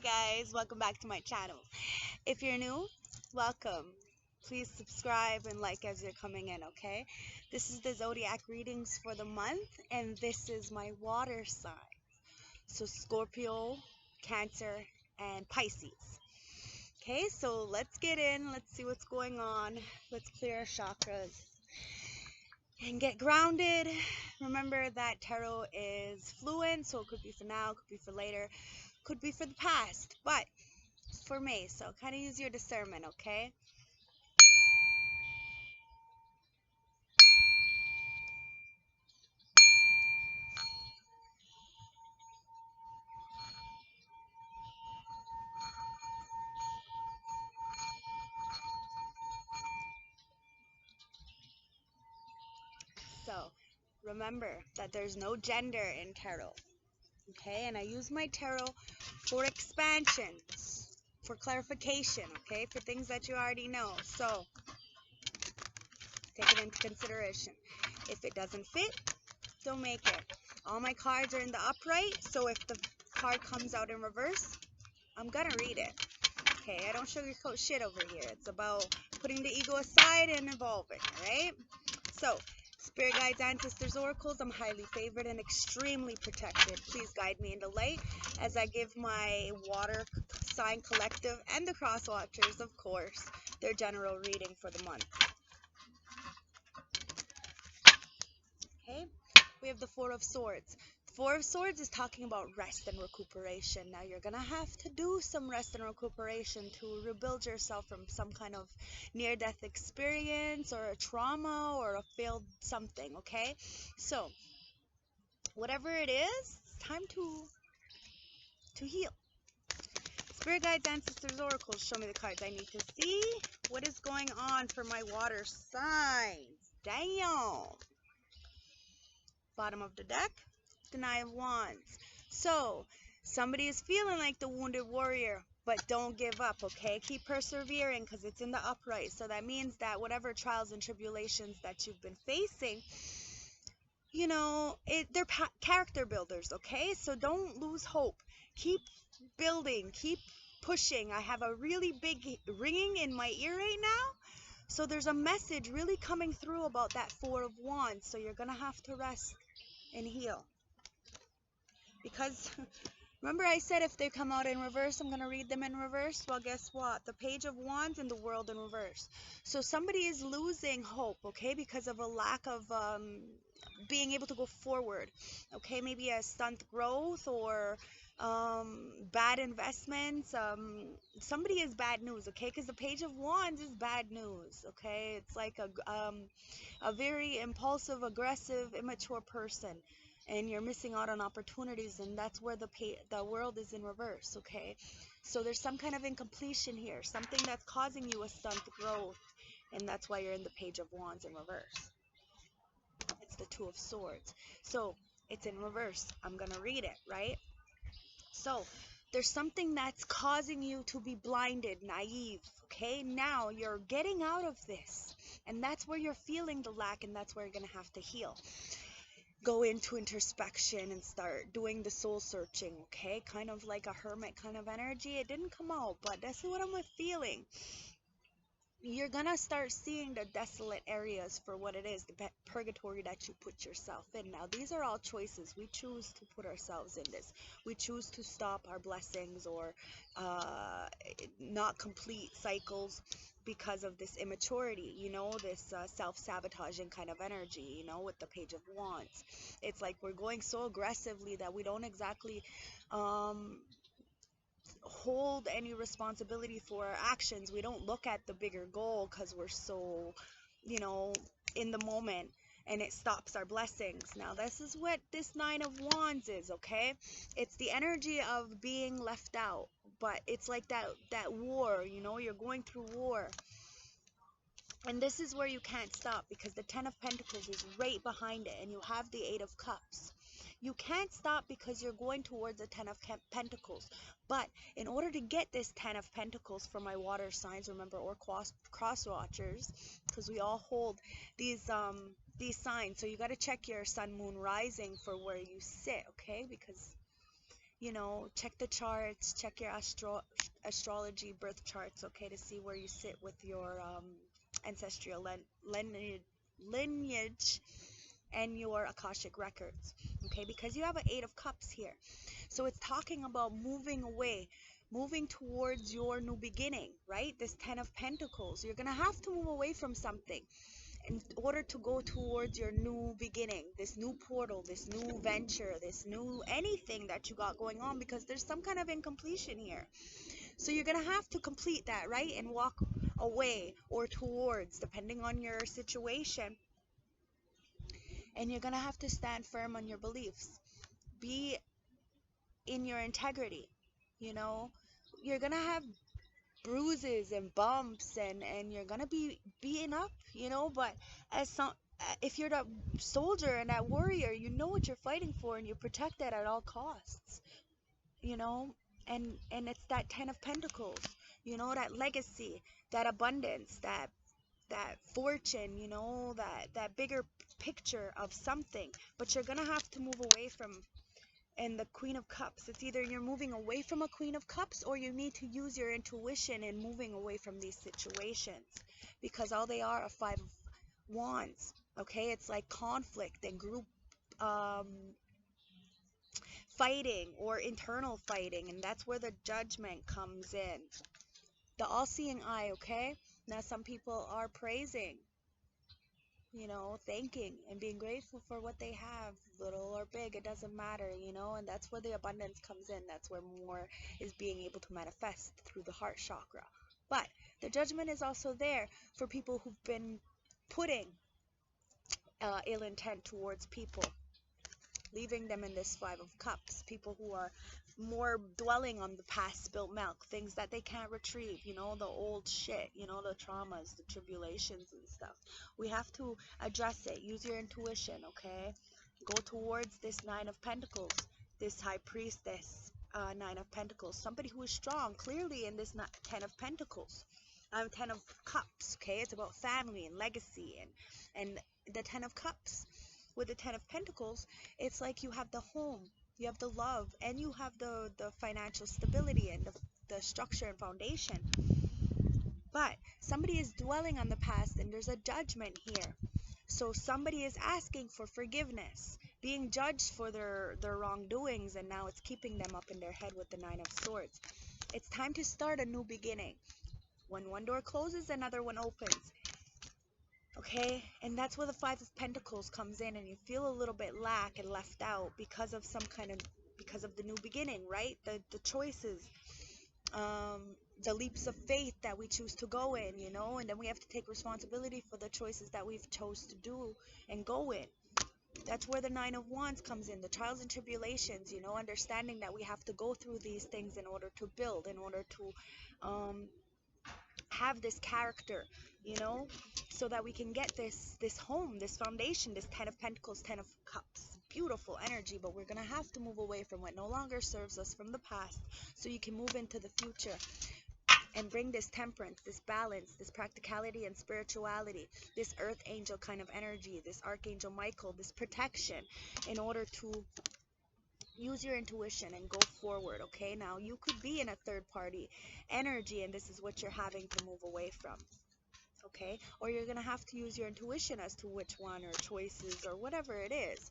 guys, welcome back to my channel. If you're new, welcome. Please subscribe and like as you're coming in, okay? This is the zodiac readings for the month, and this is my water sign. So Scorpio, Cancer, and Pisces. Okay, so let's get in. Let's see what's going on. Let's clear our chakras and get grounded. Remember that tarot is fluent, so it could be for now, could be for later, could be for the past, but for me, so kind of use your discernment, okay? So remember that there's no gender in tarot, okay? And I use my tarot for expansion, for clarification, okay? For things that you already know. So take it into consideration. If it doesn't fit, don't make it. All my cards are in the upright, so if the card comes out in reverse, I'm gonna read it. Okay, I don't sugarcoat shit over here. It's about putting the ego aside and evolving, right? So, spirit guides, ancestors, oracles, I'm highly favored and extremely protected. Please guide me into light as I give my water sign collective and the cross watchers, of course, their general reading for the month. Okay, we have the Four of Swords. The Four of Swords is talking about rest and recuperation. Now you're gonna have to do some rest and recuperation to rebuild yourself from some kind of near-death experience or a trauma or a failed something, okay? So whatever it is, it's time to heal. Spirit guides, ancestors, oracles, show me the cards I need to see. What is going on for my water signs? Damn. Bottom of the deck, the Nine of Wands. So somebody is feeling like the wounded warrior, but don't give up, okay? Keep persevering because it's in the upright. So that means that whatever trials and tribulations that you've been facing, you know, they're character builders, okay? So don't lose hope. Keep building, keep pushing. I have a really big ringing in my ear right now. So there's a message really coming through about that Four of Wands. So you're going to have to rest and heal. Because remember I said if they come out in reverse, I'm going to read them in reverse? Well, guess what? The Page of Wands and the World in reverse. So somebody is losing hope, okay, because of a lack of being able to go forward, okay? Maybe a stunt growth or bad investments. Somebody is bad news, okay? Because the Page of Wands is bad news, okay? It's like a very impulsive, aggressive, immature person, and you're missing out on opportunities, and that's where the world is in reverse, okay? So there's some kind of incompletion here, something that's causing you a stunt growth, and that's why you're in the Page of Wands in reverse. It's the Two of Swords. So it's in reverse. I'm gonna read it, right? So there's something that's causing you to be blinded, naive, okay? Now you're getting out of this, and that's where you're feeling the lack, and that's where you're gonna have to heal. Go into introspection and start doing the soul searching, okay? Kind of like a hermit kind of energy. It didn't come out, but that's what I'm feeling. You're gonna start seeing the desolate areas for what it is, the purgatory that you put yourself in. Now these are all choices. We choose to put ourselves in this. We choose to stop our blessings or not complete cycles because of this immaturity, you know, this self-sabotaging kind of energy, you know, with the Page of Wands. It's like we're going so aggressively that we don't exactly hold any responsibility for our actions. We don't look at the bigger goal because we're so, you know, in the moment, and it stops our blessings. Now this is what this Nine of Wands is, okay? It's the energy of being left out, but it's like that war, you know, you're going through war. And this is where you can't stop because the Ten of Pentacles is right behind it, and you have the Eight of Cups. You can't stop because you're going towards the Ten of Pentacles. But in order to get this Ten of Pentacles for my water signs, remember, or cross watchers, because we all hold these signs. So you got to check your sun, moon, rising for where you sit, okay? Because you know, check the charts, check your astrology birth charts, okay, to see where you sit with your ancestral lineage and your Akashic records, okay, because you have an Eight of Cups here. So it's talking about moving away, moving towards your new beginning, right? This Ten of Pentacles. You're going to have to move away from something in order to go towards your new beginning, this new portal, this new venture, this new anything that you got going on, because there's some kind of incompletion here. So you're going to have to complete that, right? And walk away or towards, depending on your situation. And you're going to have to stand firm on your beliefs. Be in your integrity, you know. You're going to have bruises and bumps, and you're gonna be beaten up, you know, but if you're that soldier and that warrior, you know what you're fighting for, and you protect that at all costs, you know. And it's that Ten of Pentacles, you know, that legacy, that abundance, that fortune, you know, that bigger picture of something. But you're gonna have to move away from. And the Queen of Cups, it's either you're moving away from a Queen of Cups, or you need to use your intuition in moving away from these situations, because all they are Five of Wands, okay? It's like conflict and group fighting or internal fighting, and that's where the Judgment comes in. The all-seeing eye, okay? Now some people are praising, you know, thanking and being grateful for what they have, little or big, it doesn't matter, you know. And that's where the abundance comes in. That's where more is being able to manifest through the heart chakra. But the Judgment is also there for people who've been putting ill intent towards people, leaving them in this Five of Cups. People who are more dwelling on the past spilt milk, things that they can't retrieve, you know, the old shit, you know, the traumas, the tribulations and stuff. We have to address it. Use your intuition, okay? Go towards this Nine of Pentacles, this High Priestess, Nine of Pentacles. Somebody who is strong, clearly in this Ten of Pentacles. Ten of Cups, okay? It's about family and legacy, and the Ten of Cups. With the Ten of Pentacles, it's like you have the home, you have the love, and you have the financial stability and the structure and foundation. But somebody is dwelling on the past, and there's a judgment here. So somebody is asking for forgiveness, being judged for their wrongdoings, and now it's keeping them up in their head with the Nine of Swords. It's time to start a new beginning. When one door closes, another one opens. Okay, and that's where the Five of Pentacles comes in, and you feel a little bit lack and left out because of because of the new beginning, right? The choices, the leaps of faith that we choose to go in, you know, and then we have to take responsibility for the choices that we've chose to do and go in. That's where the Nine of Wands comes in, the trials and tribulations, you know, understanding that we have to go through these things in order to build, in order to have this character, you know, so that we can get this home, this foundation, this Ten of Pentacles, Ten of Cups. Beautiful energy, but we're gonna have to move away from what no longer serves us from the past, so you can move into the future and bring this temperance, this balance, this practicality and spirituality, this earth angel kind of energy, this Archangel Michael, this protection, in order to use your intuition and go forward. Okay, now you could be in a third party energy, and this is what you're having to move away from. Okay, or you're gonna have to use your intuition as to which one, or choices, or whatever it is.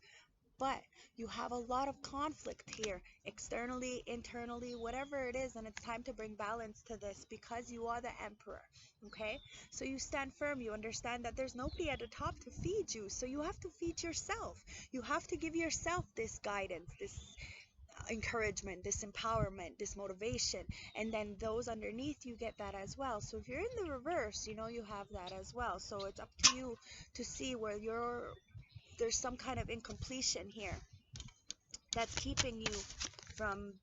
But you have a lot of conflict here, externally, internally, whatever it is, and it's time to bring balance to this, because you are the Emperor. Okay, so you stand firm. You understand that there's nobody at the top to feed you, so you have to feed yourself. You have to give yourself this guidance, this encouragement, this empowerment, this motivation, and then those underneath you get that as well. So if you're in the reverse, you know, you have that as well. So it's up to you to see where there's some kind of incompletion here that's keeping you from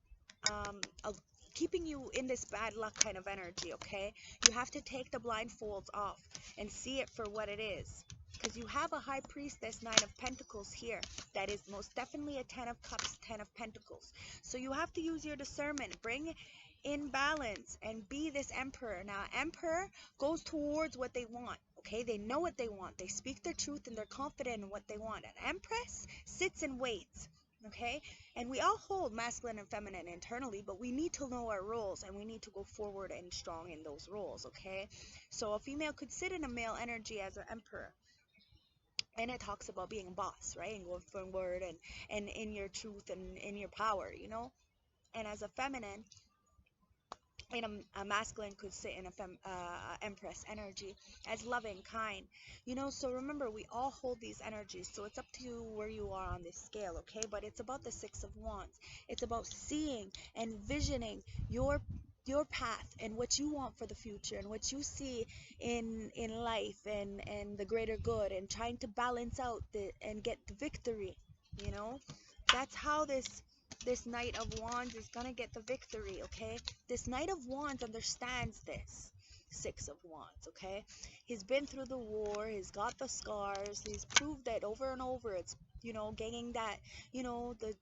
keeping you in this bad luck kind of energy. Okay, you have to take the blindfolds off and see it for what it is, because you have a High Priestess, Nine of Pentacles here, that is most definitely a Ten of Cups, Ten of Pentacles. So you have to use your discernment, bring in balance, and be this Emperor. Now, Emperor goes towards what they want. Okay, they know what they want. They speak their truth, and they're confident in what they want. An Empress sits and waits. okay? And we all hold masculine and feminine internally, but we need to know our roles, and we need to go forward and strong in those roles, okay? So a female could sit in a male energy as an emperor, and it talks about being a boss, right? And going forward, and in your truth and in your power, you know? And as a feminine, and a masculine could sit in a empress energy as loving, kind, you know. So remember, we all hold these energies, so it's up to you where you are on this scale, okay? But it's about the Six of Wands. It's about seeing and visioning your path and what you want for the future and what you see in life and the greater good, and trying to balance out and get the victory, you know. That's how this Knight of Wands is gonna get the victory, okay? This Knight of Wands understands this Six of Wands, okay? He's been through the war, he's got the scars, he's proved it over and over. It's, you know, gaining that, you know, the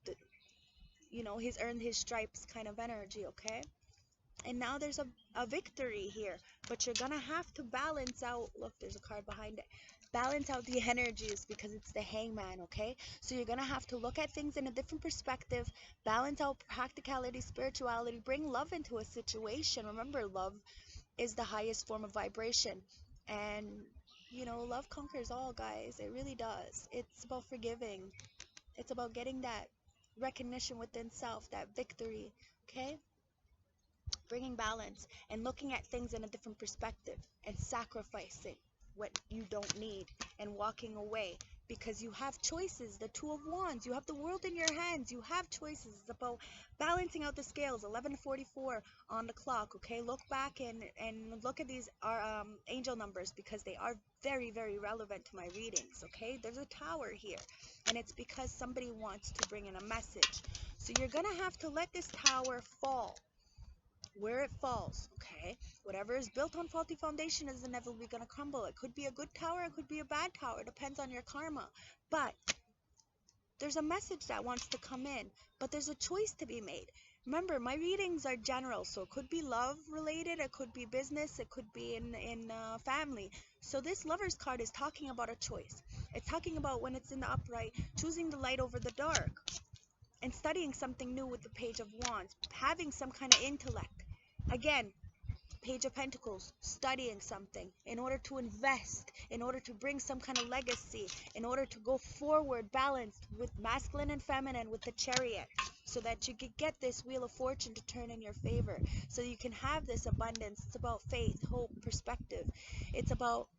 you know, he's earned his stripes kind of energy, okay? And now there's a victory here, but you're gonna have to balance out. Look, there's a card behind it. Balance out the energies, because it's the Hangman, okay? So you're gonna have to look at things in a different perspective, balance out practicality, spirituality, bring love into a situation. Remember, love is the highest form of vibration, and you know, love conquers all, guys. It really does. It's about forgiving, it's about getting that recognition within self, that victory, okay? Bringing balance and looking at things in a different perspective, and sacrificing what you don't need and walking away, because you have choices. The Two of Wands, you have the world in your hands, you have choices. It's about balancing out the scales. 11:44 on the clock, okay? Look back and look at these angel numbers, because they are very, very relevant to my readings, okay? There's a tower here, and it's because somebody wants to bring in a message. So you're gonna have to let this tower fall where it falls, okay? Whatever is built on faulty foundation is inevitably going to crumble. It could be a good tower, it could be a bad tower. It depends on your karma. But there's a message that wants to come in, but there's a choice to be made. Remember, my readings are general, so it could be love related, it could be business, it could be in family. So this Lover's card is talking about a choice. It's talking about, when it's in the upright, choosing the light over the dark, and studying something new with the Page of Wands, having some kind of intellect. Again, Page of Pentacles, studying something in order to invest, in order to bring some kind of legacy, in order to go forward balanced with masculine and feminine with the Chariot, so that you could get this Wheel of Fortune to turn in your favor, so you can have this abundance. It's about faith, hope, perspective. It's about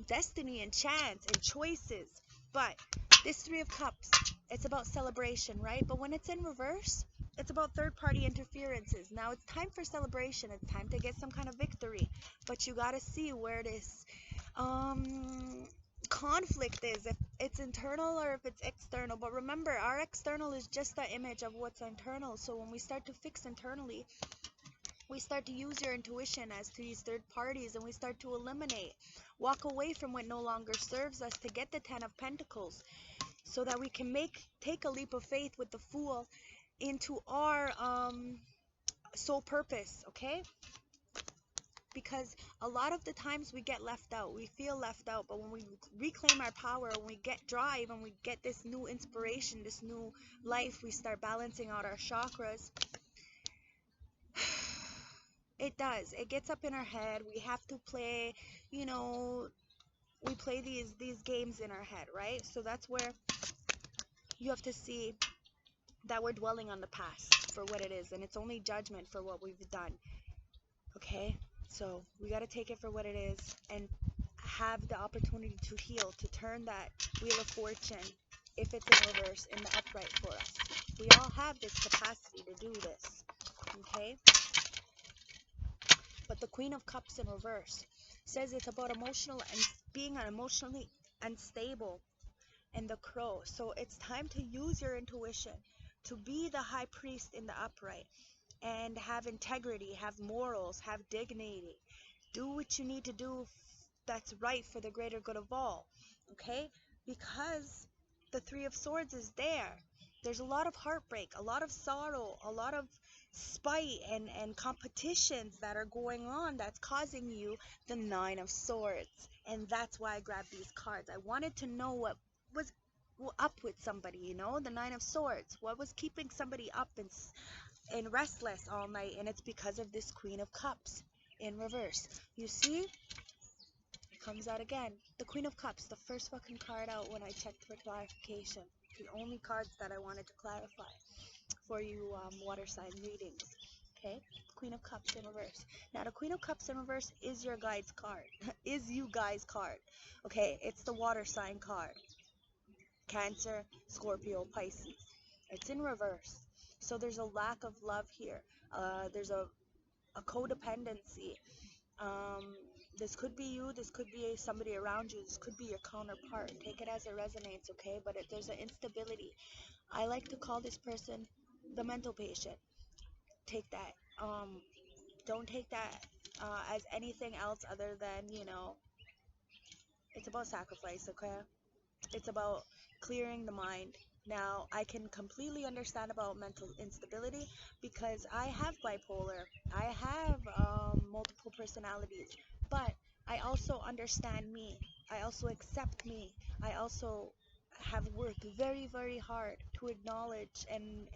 destiny and chance and choices. But this Three of Cups, it's about celebration, right? But when it's in reverse, it's about third-party interferences. Now it's time for celebration. It's time to get some kind of victory. But you got to see where this conflict is, if it's internal or if it's external. But remember, our external is just the image of what's internal. So when we start to fix internally, we start to use your intuition as to these third parties, and we start to eliminate, walk away from what no longer serves us, to get the Ten of Pentacles, so that we can take a leap of faith with the Fool into our sole purpose, okay? Because a lot of the times we get left out, we feel left out, but when we reclaim our power, when we get drive, and we get this new inspiration, this new life, we start balancing out our chakras. It does. It gets up in our head. We have to play, you know, we play these games in our head, right? So that's where you have to see that we're dwelling on the past for what it is, and it's only judgment for what we've done, okay? So we got to take it for what it is, and have the opportunity to heal, to turn that Wheel of Fortune, if it's in reverse, in the upright for us. We all have this capacity to do this, okay? But the Queen of Cups in reverse says it's about emotional and being emotionally unstable, and the Crow. So it's time to use your intuition, to be the High Priest in the upright, and have integrity, have morals, have dignity. Do what you need to do that's right for the greater good of all, okay? Because the Three of Swords is there. There's a lot of heartbreak, a lot of sorrow, a lot of spite and competitions that are going on that's causing you the Nine of Swords. And that's why I grabbed these cards. I wanted to know what was up with somebody, you know, the Nine of Swords. What was keeping somebody up and restless all night? And it's because of this Queen of Cups in reverse. You see, it comes out again. The Queen of Cups, the first fucking card out when I checked for clarification. The only cards that I wanted to clarify for you water sign readings. Okay, Queen of Cups in reverse. Now the Queen of Cups in reverse is your guide's card. Is you guys card. Okay, it's the water sign card. Cancer, Scorpio, Pisces. It's in reverse. So there's a lack of love here. There's a codependency. This could be you. This could be somebody around you. This could be your counterpart. Take it as it resonates, okay? But there's an instability. I like to call this person the mental patient. Take that. Don't take that as anything else other than, you know, it's about sacrifice, okay? It's about clearing the mind. Now, I can completely understand about mental instability because I have bipolar. I have multiple personalities. But I also understand me. I also accept me. I also have worked very, very hard to acknowledge and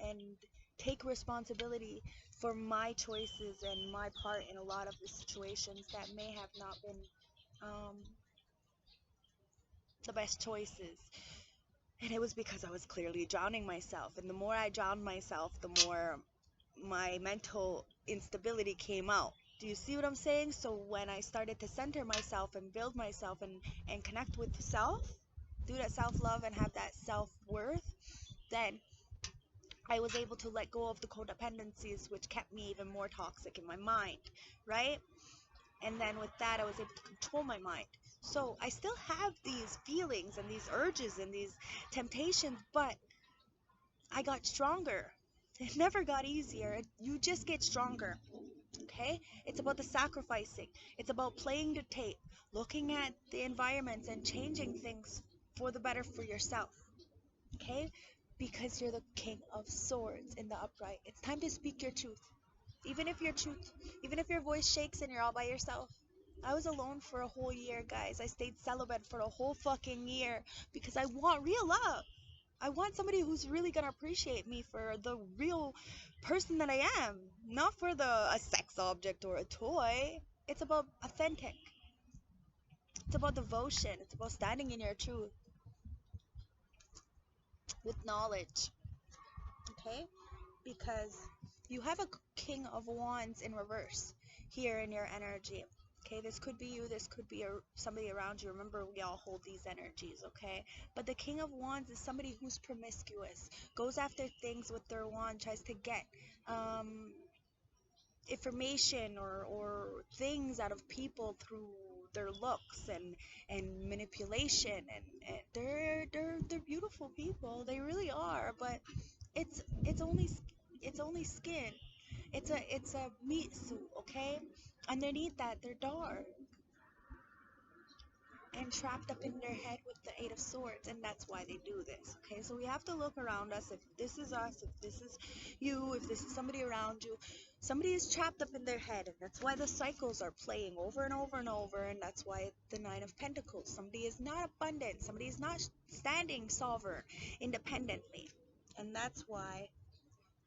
take responsibility for my choices and my part in a lot of the situations that may have not been um, the best choices. And it was because I was clearly drowning myself. And the more I drowned myself, the more my mental instability came out. Do you see what I'm saying? So when I started to center myself and build myself and connect with self, do that self-love and have that self-worth, then I was able to let go of the codependencies, which kept me even more toxic in my mind, right? And then with that, I was able to control my mind. So I still have these feelings and these urges and these temptations, but I got stronger. It never got easier. You just get stronger. Okay? It's about the sacrificing. It's about playing the tape, looking at the environments and changing things for the better for yourself. Okay? Because you're the King of Swords in the upright. It's time to speak your truth. Even if your voice shakes and you're all by yourself. I was alone for a whole year, guys. I stayed celibate for a whole fucking year because I want real love. I want somebody who's really gonna appreciate me for the real person that I am, not for a sex object or a toy. It's about authentic. It's about devotion. It's about standing in your truth with knowledge. Okay? Because you have a King of Wands in reverse here in your energy. Okay, this could be you, this could be somebody around you. Remember, we all hold these energies, okay? But the King of Wands is somebody who's promiscuous, goes after things with their wand, tries to get information or things out of people through their looks and manipulation. And they're beautiful people. They really are, but it's only skin. It's a meat suit, okay? Underneath that, they're dark and trapped up in their head with the Eight of Swords, and that's why they do this, okay? So we have to look around us. If this is us, if this is you, if this is somebody around you, somebody is trapped up in their head, and that's why the cycles are playing over and over and over, and that's why the Nine of Pentacles. Somebody is not abundant. Somebody is not standing sovereign independently, and that's why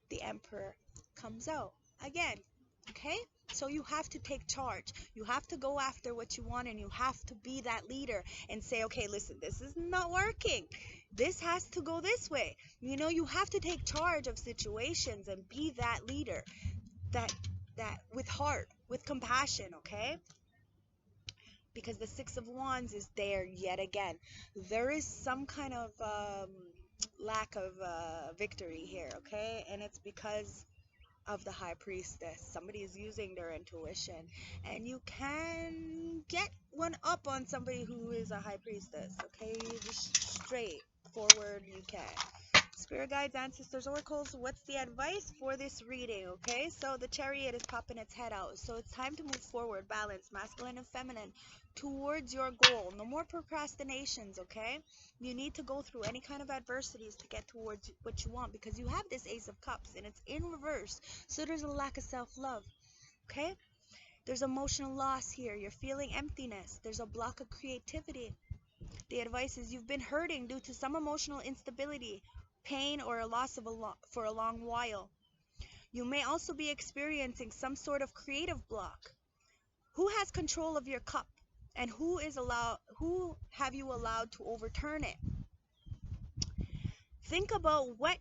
the Emperor comes out again. Okay? So you have to take charge. You have to go after what you want, and you have to be that leader and say, okay, listen, this is not working. This has to go this way. You know, you have to take charge of situations and be that leader, that with heart, with compassion, okay? Because the Six of Wands is there yet again. There is some kind of lack of victory here, okay? And it's because of the High Priestess. Somebody is using their intuition, and you can get one up on somebody who is a High Priestess, okay? Just straight forward you can. Spirit guides, ancestors, oracles, what's the advice for this reading? Okay, so the Chariot is popping its head out, so it's time to move forward, balance, masculine and feminine, towards your goal. No more procrastinations, okay? You need to go through any kind of adversities to get towards what you want, because you have this Ace of Cups and it's in reverse, so there's a lack of self-love, okay? There's emotional loss here. You're feeling emptiness. There's a block of creativity. The advice is you've been hurting due to some emotional instability, pain, or a loss for a long while. You may also be experiencing some sort of creative block. Who has control of your cup? And who have you allowed to overturn it? Think about what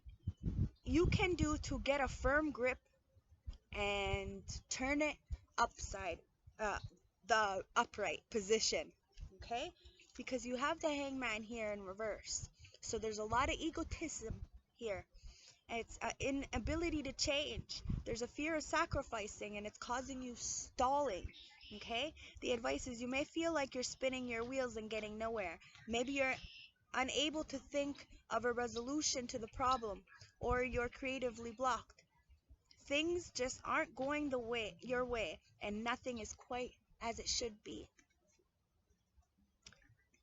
you can do to get a firm grip and turn it upside, the upright position, okay? Because you have the hangman here in reverse. So there's a lot of egotism here. It's an inability to change. There's a fear of sacrificing, and it's causing you stalling, okay? The advice is you may feel like you're spinning your wheels and getting nowhere. Maybe you're unable to think of a resolution to the problem, or you're creatively blocked. Things just aren't going your way, and nothing is quite as it should be.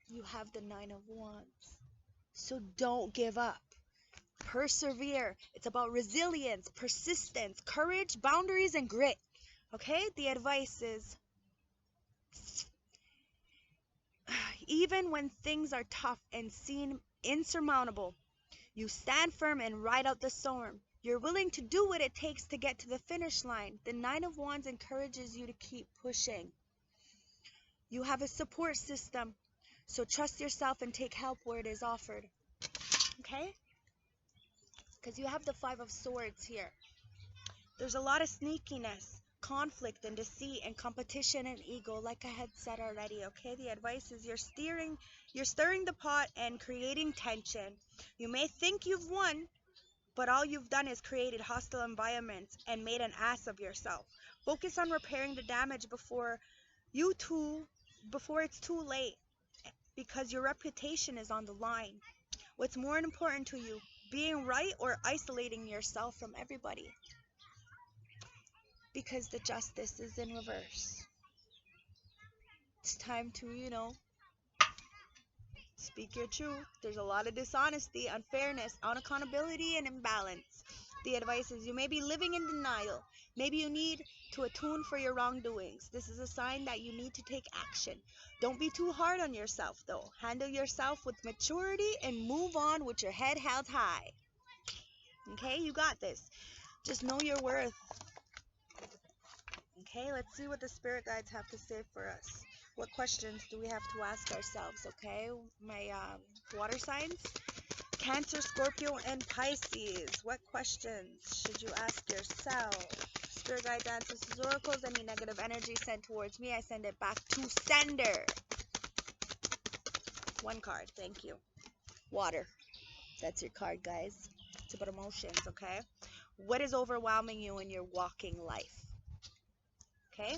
You have the 9 of Wands. So don't give up. Persevere. It's about resilience, persistence, courage, boundaries, and grit. Okay? The advice is even when things are tough and seem insurmountable, you stand firm and ride out the storm. You're willing to do what it takes to get to the finish line. The 9 of Wands encourages you to keep pushing. You have a support system, so trust yourself and take help where it is offered. Okay? Because you have the 5 of Swords here. There's a lot of sneakiness, conflict and deceit and competition and ego, like I had said already, okay? The advice is you're stirring the pot and creating tension. You may think you've won, but all you've done is created hostile environments and made an ass of yourself. Focus on repairing the damage before it's too late, because your reputation is on the line. What's more important to you, being right or isolating yourself from everybody? Because the Justice is in reverse. It's time to, speak your truth. There's a lot of dishonesty, unfairness, unaccountability, and imbalance. The advice is you may be living in denial. Maybe you need to atone for your wrongdoings. This is a sign that you need to take action. Don't be too hard on yourself, though. Handle yourself with maturity and move on with your head held high. Okay, you got this. Just know your worth. Okay, let's see what the spirit guides have to say for us. What questions do we have to ask ourselves, okay? My water signs, Cancer, Scorpio, and Pisces. What questions should you ask yourself? Spirit guides, ancestors, oracles, any negative energy sent towards me, I send it back to sender. One card, thank you. Water. That's your card, guys. It's about emotions, okay? What is overwhelming you in your walking life? Okay?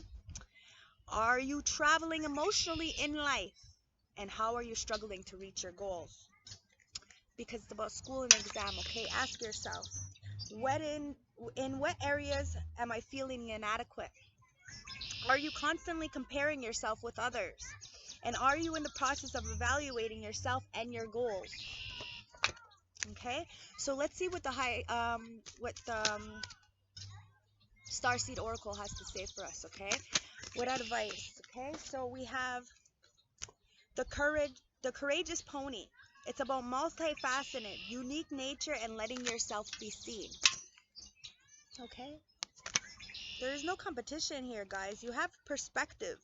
Are you traveling emotionally in life? And how are you struggling to reach your goals? Because it's about school and exam, okay? Ask yourself, in what areas am I feeling inadequate? Are you constantly comparing yourself with others? And are you in the process of evaluating yourself and your goals? Okay? So let's see what the Starseed Oracle has to say for us, okay? What advice, okay? So we have the courageous pony. It's about multifaceted, unique nature and letting yourself be seen. Okay? There is no competition here, guys. You have perspective.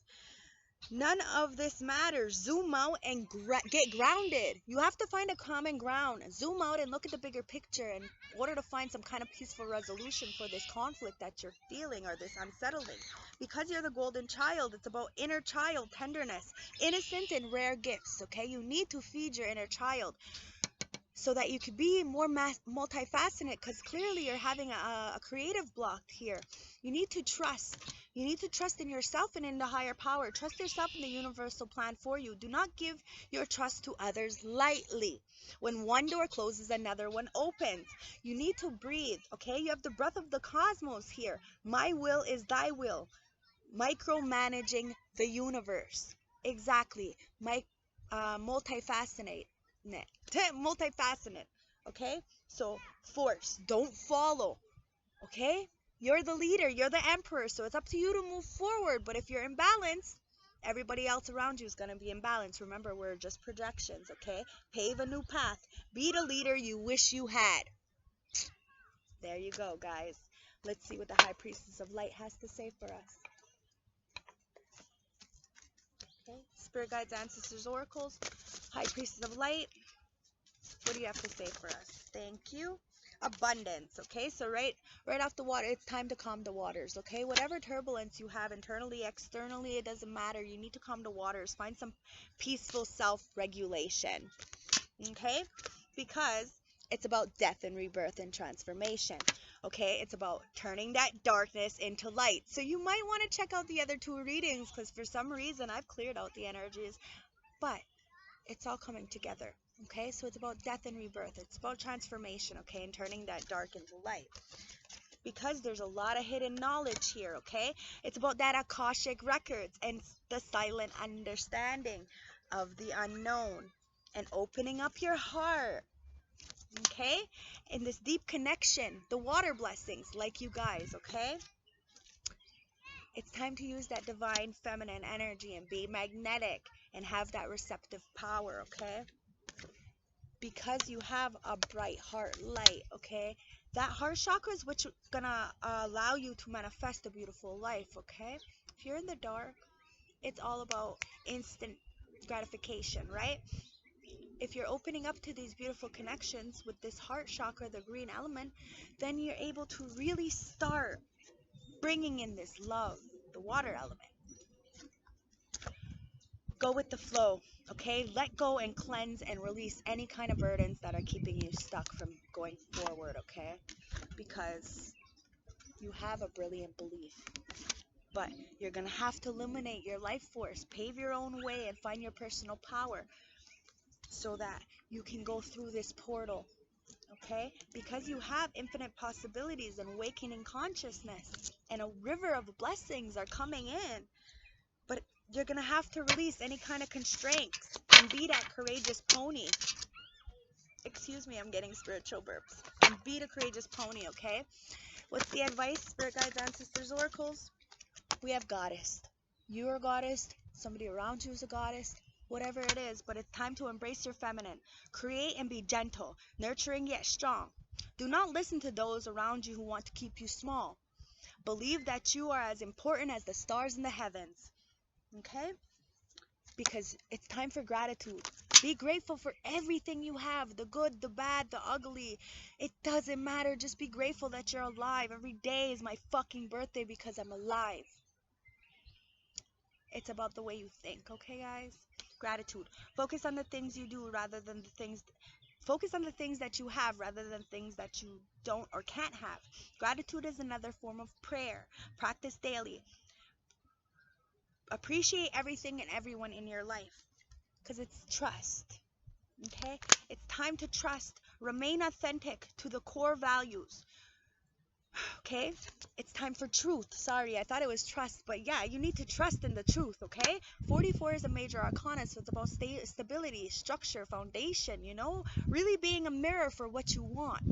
None of this matters. Zoom out and get grounded. You have to find a common ground. Zoom out and look at the bigger picture in order to find some kind of peaceful resolution for this conflict that you're feeling or this unsettling. Because you're the golden child, it's about inner child tenderness, innocent and rare gifts, okay? You need to feed your inner child so that you could be more multifaceted, because clearly you're having a creative block here. You need to trust. You need to trust in yourself and in the higher power. Trust yourself in the universal plan for you. Do not give your trust to others lightly. When one door closes, another one opens. You need to breathe, okay? You have the breath of the cosmos here. My will is thy will. Micromanaging the universe. Exactly. Multifaceted. Okay? So, force. Don't follow. Okay? You're the leader. You're the emperor. So it's up to you to move forward. But if you're imbalanced Everybody else around you is going to be in balance. Remember, we're just projections, okay? Pave a new path. Be the leader you wish you had. There you go, guys. Let's see what the High Priestess of Light has to say for us. Okay, Spirit Guides, Ancestors, Oracles, High Priestess of Light. What do you have to say for us? Thank you. Abundance, okay? So right off the water, it's time to calm the waters, okay? Whatever turbulence you have internally, externally, it doesn't matter. You need to calm the waters. Find some peaceful self-regulation, okay? Because it's about death and rebirth and transformation, okay? It's about turning that darkness into light. So you might want to check out the other two readings, because for some reason I've cleared out the energies, but it's all coming together, okay? So it's about death and rebirth. It's about transformation, okay, and turning that dark into light. Because there's a lot of hidden knowledge here, okay? It's about that Akashic records and the silent understanding of the unknown and opening up your heart, okay? In this deep connection, the water blessings, like you guys, okay? It's time to use that divine feminine energy and be magnetic and have that receptive power, okay? Because you have a bright heart light, okay? That heart chakra is what's gonna allow you to manifest a beautiful life, okay? If you're in the dark, it's all about instant gratification, right? If you're opening up to these beautiful connections with this heart chakra, the green element, then you're able to really start bringing in this love, the water element. Go with the flow, okay? Let go and cleanse and release any kind of burdens that are keeping you stuck from going forward, okay? Because you have a brilliant belief, but you're going to have to illuminate your life force, pave your own way, and find your personal power so that you can go through this portal, okay? Because you have infinite possibilities and awakening consciousness, and a river of blessings are coming in. But you're going to have to release any kind of constraints and be that courageous pony. Excuse me, I'm getting spiritual burps. And be the courageous pony, okay? What's the advice, Spirit Guides, Ancestors, Oracles? We have goddess. You're a goddess. Somebody around you is a goddess. Whatever it is, but it's time to embrace your feminine. Create and be gentle, nurturing yet strong. Do not listen to those around you who want to keep you small. Believe that you are as important as the stars in the heavens. Okay? Because it's time for gratitude. Be grateful for everything you have, the good, the bad, the ugly. It doesn't matter. Just be grateful that you're alive. Every day is my fucking birthday because I'm alive. It's about the way you think, okay, guys? Gratitude. Focus on the things you do rather than the things... Focus on the things that you have rather than things that you don't or can't have. Gratitude is another form of prayer. Practice daily. Appreciate everything and everyone in your life, because it's trust, okay? It's time to trust. Remain authentic to the core values, okay? It's time for truth. Sorry, I thought it was trust, but yeah, you need to trust in the truth, okay? 44 is a major arcana, so it's about stability, structure, foundation, you know? Really being a mirror for what you want.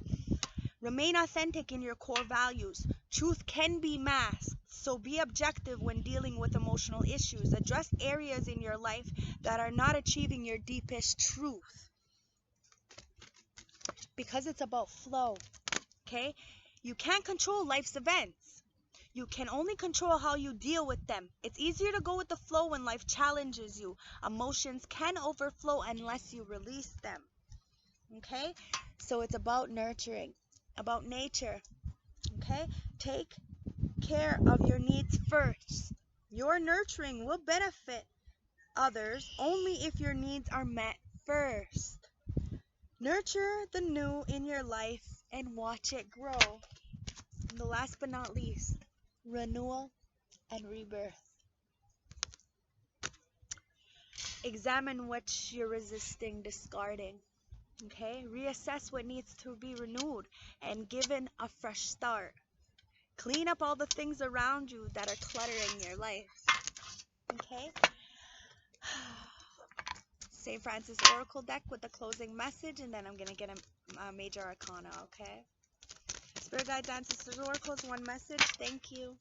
Remain authentic in your core values. Truth can be masked, so be objective when dealing with emotional issues. Address areas in your life that are not achieving your deepest truth. Because it's about flow, okay? You can't control life's events. You can only control how you deal with them. It's easier to go with the flow when life challenges you. Emotions can overflow unless you release them, okay? So it's about nurturing, about nature, okay? Take care of your needs first. Your nurturing will benefit others only if your needs are met first. Nurture the new in your life and watch it grow. And the last but not least, renewal and rebirth. Examine what you're resisting discarding. Okay? Reassess what needs to be renewed and given a fresh start. Clean up all the things around you that are cluttering your life. Okay? St. Francis Oracle deck with the closing message, and then I'm going to get a major arcana, okay? Spirit Guides, Ancestors, Oracles, one message. Thank you.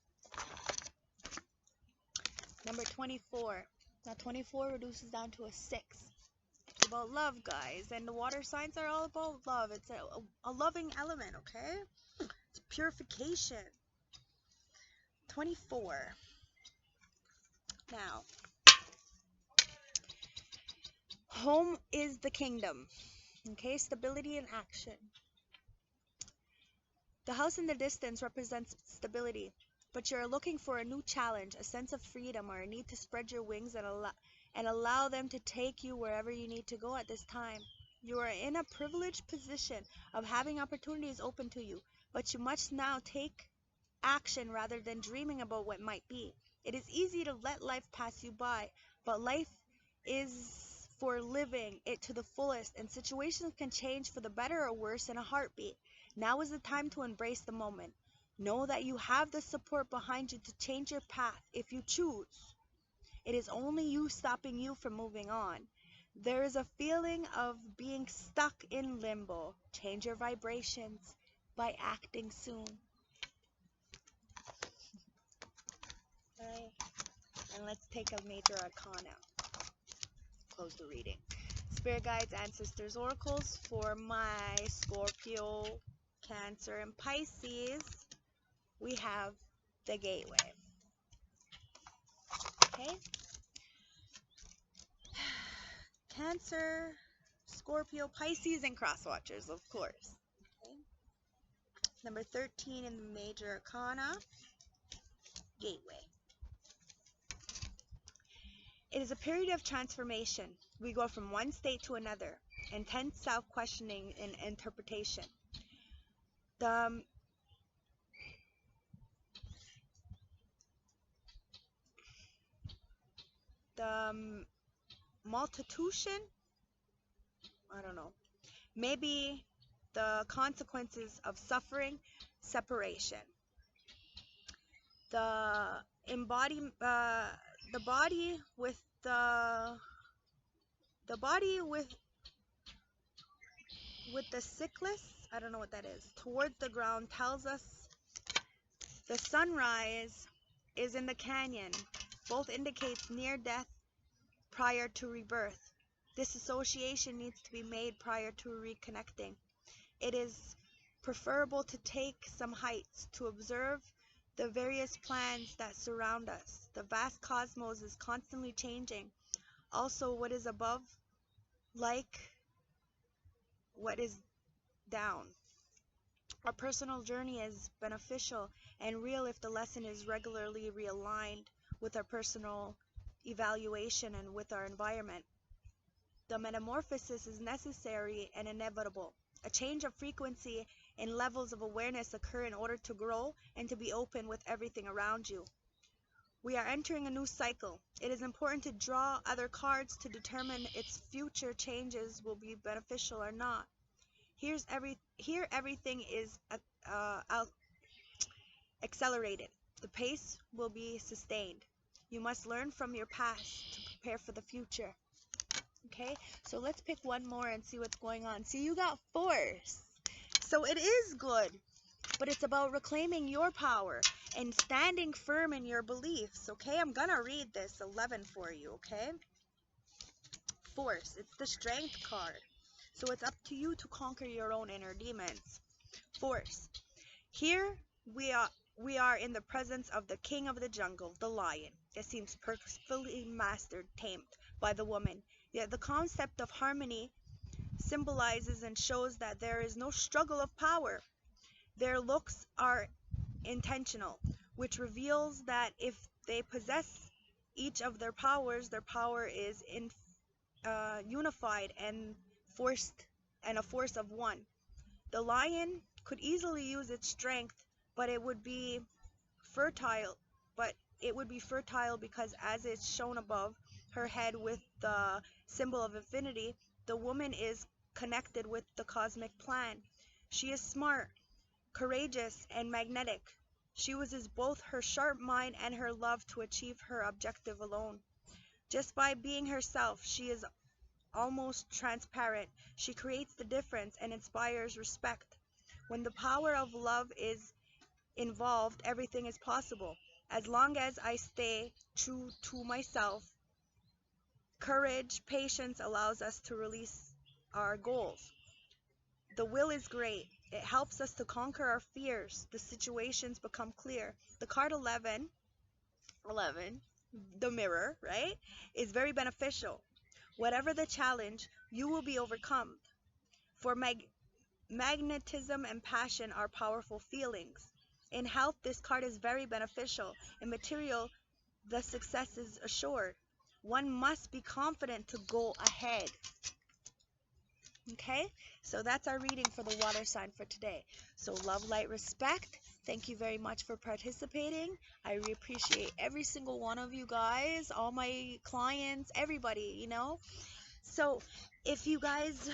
Number 24. That 24 reduces down to a 6. It's about love, guys. And the water signs are all about love. It's a loving element, okay? It's purification. 24. Now, home is the kingdom. Okay, stability and action. The house in the distance represents stability, but you're looking for a new challenge, a sense of freedom, or a need to spread your wings and allow them to take you wherever you need to go at this time. You are in a privileged position of having opportunities open to you, but you must now take action rather than dreaming about what might be. It is easy to let life pass you by, but life is for living it to the fullest, and situations can change for the better or worse in a heartbeat. Now is the time to embrace the moment. Know that you have the support behind you to change your path if you choose. It is only you stopping you from moving on. There is a feeling of being stuck in limbo. Change your vibrations by acting soon. Alright, and let's take a major arcana. Close the reading. Spirit guides, ancestors, oracles for my Scorpio, Cancer, and Pisces. We have the gateway. Okay? Cancer, Scorpio, Pisces, and cross watchers, of course. Okay? Number 13 in the major arcana, gateway. It is a period of transformation. We go from one state to another, intense self-questioning and interpretation. The multitution, I don't know, maybe the consequences of suffering, separation. The body with the cyclist, I don't know what that is, towards the ground tells us the sunrise is in the canyon. Both indicates near death prior to rebirth. This association needs to be made prior to reconnecting. It is preferable to take some heights to observe the various plans that surround us. The vast cosmos is constantly changing. Also, what is above, like what is down. Our personal journey is beneficial and real if the lesson is regularly realigned with our personal evaluation and with our environment. The metamorphosis is necessary and inevitable. A change of frequency and levels of awareness occur in order to grow and to be open with everything around you. We are entering a new cycle. It is important to draw other cards to determine its future changes will be beneficial or not. Here everything is accelerated. The pace will be sustained. You must learn from your past to prepare for the future. Okay, so let's pick one more and see what's going on. See, you got force. So it is good, but it's about reclaiming your power and standing firm in your beliefs. Okay, I'm gonna read this 11 for you. Okay, force. It's the strength card. So it's up to you to conquer your own inner demons. Force. Here we are in the presence of the king of the jungle, the lion. It seems purposefully mastered, tamed by the woman. Yet the concept of harmony symbolizes and shows that there is no struggle of power. Their looks are intentional, which reveals that if they possess each of their power is unified and a force of one. The lion could easily use its strength, but it would be fertile. Because, as it's shown above her head with the symbol of infinity, the woman is connected with the cosmic plan. She is smart, courageous, and magnetic. She uses both her sharp mind and her love to achieve her objective alone. Just by being herself, she is almost transparent. She creates the difference and inspires respect. When the power of love is involved, everything is possible. As long as I stay true to myself, Courage, patience allows us to release our goals. The will is great. It helps us to conquer our fears. The situations become clear. The card 11, the mirror, right, is very beneficial. Whatever the challenge, you will be overcome. For magnetism and passion are powerful feelings. In health, this card is very beneficial. In material, the success is assured. One must be confident to go ahead. Okay, so that's our reading for the water sign for today. So love, light, respect. Thank you very much for participating. I really appreciate every single one of you guys, all my clients, everybody, So if you guys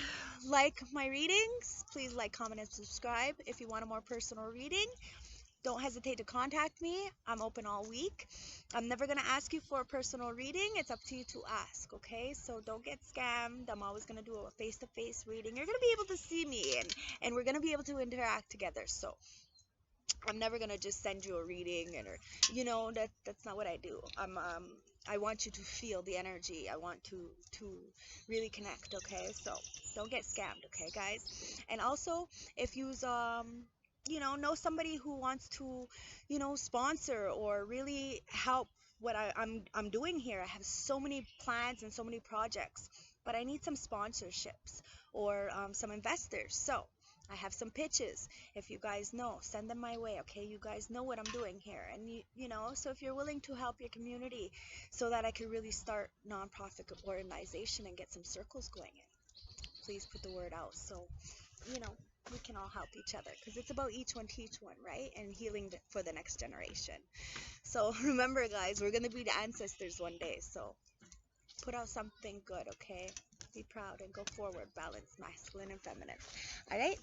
like my readings, please like, comment, and subscribe. If you want a more personal reading, don't hesitate to contact me. I'm open all week. I'm never going to ask you for a personal reading. It's up to you to ask, okay? So don't get scammed. I'm always going to do a face-to-face reading. You're going to be able to see me, and we're going to be able to interact together. So I'm never going to just send you a reading, that's not what I do. I want you to feel the energy. I want to really connect, okay? So don't get scammed, okay, guys? And also, if you know somebody who wants to sponsor or really help what I'm doing here. I have so many plans and so many projects, but I need some sponsorships or some investors. So I have some pitches. If you guys know, send them my way, okay? You guys know what I'm doing here, and so if you're willing to help your community so that I can really start nonprofit organization and get some circles going in, please put the word out so we can all help each other, because it's about each one teach one, right? And healing for the next generation. So remember, guys, we're gonna be the ancestors one day. So put out something good, okay? Be proud and go forward. Balance masculine and feminine. All right.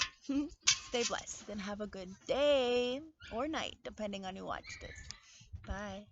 Stay blessed and have a good day or night, depending on you watch this. Bye.